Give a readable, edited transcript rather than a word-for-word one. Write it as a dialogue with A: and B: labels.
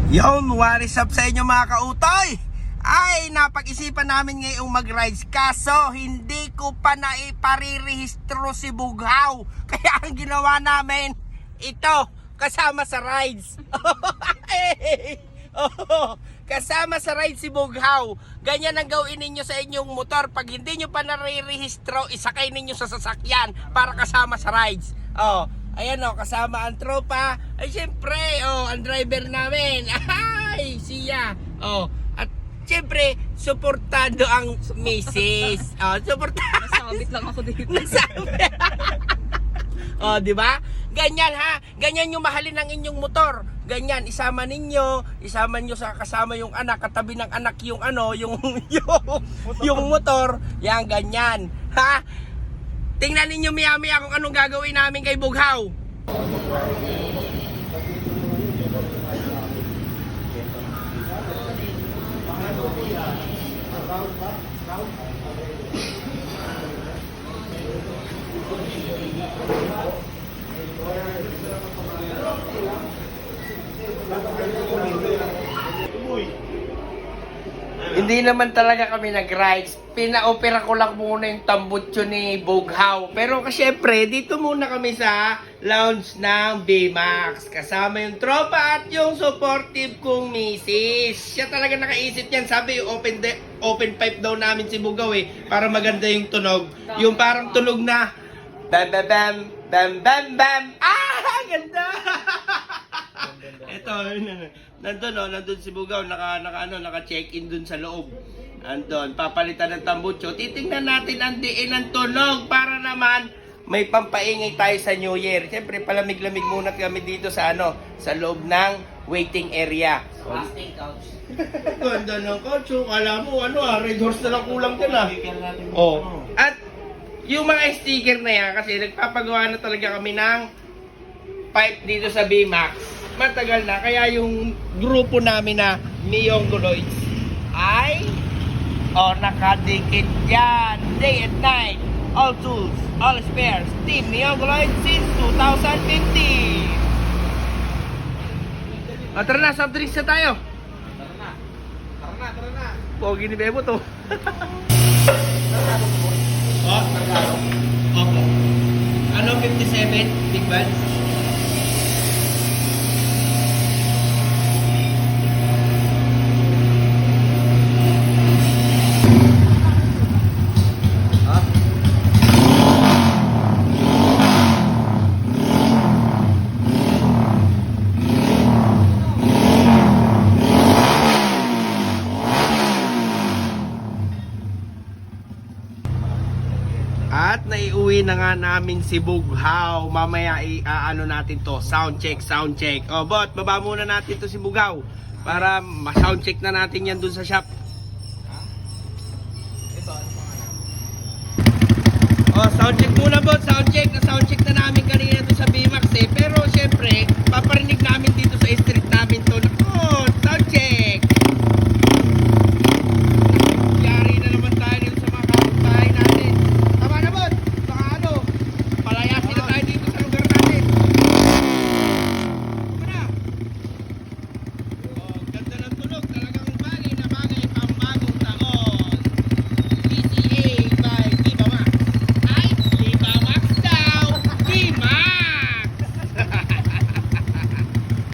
A: Yon, what is up sa inyo mga kautoy? Ay, napag-isipan namin ngayong mag-rides. Kaso, hindi ko pa naiparirehistro si Bughaw. Kaya ang ginawa namin, ito, kasama sa rides. Kasama sa rides si Bughaw. Ganyan ang gawin ninyo sa inyong motor. Pag hindi nyo pa narirehistro, isakay ninyo sa sasakyan para kasama sa rides. Ayan kasama ang tropa. Ay syempre, ang driver namin. Ay, siya. At syempre, suportado ang misis. Suportado.
B: Nasabit lang ako dito.
A: Nasabit. Di ba? Ganyan ha. Ganyan yung mahalin ng inyong motor. Ganyan, isama nyo sa kasama yung anak, katabi ng anak yung yung motor. Yan, ganyan. Ha? Tingnan ninyo maya-maya kung anong gagawin namin kay Bughaw. Hindi naman talaga kami nag-rides. Pina-opera ko lang muna yung tambutso ni Bughaw. Pero syempre, dito muna kami sa lounge ng B-Max. Kasama yung tropa at yung supportive kong misis. Siya talaga nakaisip yan. Sabi, open pipe daw namin si Bughaw para maganda yung tunog. Yung parang tunog na bam bam bam bam bam bam. Ganda! Ito, nandun si Bughaw, naka-check-in dun sa loob. Andun, papalitan ng tambutso. Titingnan natin ang diin ng tunog para naman may pampaingay tayo sa New Year. Siyempre, palamig-lamig muna kami dito sa sa loob ng waiting area.
B: Plastic couch.
A: Ganda ng couch. Kala mo, Red Horse na lang kulang din At yung mga sticker na yan, kasi nagpapagawa na talaga kami ng pipe dito sa B-Max. Matagal na, kaya yung grupo namin na Miyongoloids ay nakadikit yan day and night, all tools, all spares, Team Miyongoloids since 2015. Tara na, soft drinks na tayo. Tara na. Pogi ni Bebo to. Ano 57 big bags? At naiuwi na nga namin si Bughaw. Mamaya natin to, sound check. Bot, baba muna natin to si Bughaw para ma-sound check na natin yan dun sa shop. Sound check muna, bot. Sound check na namin kanina dun sa B-Max pero syempre, paparinig namin dito sa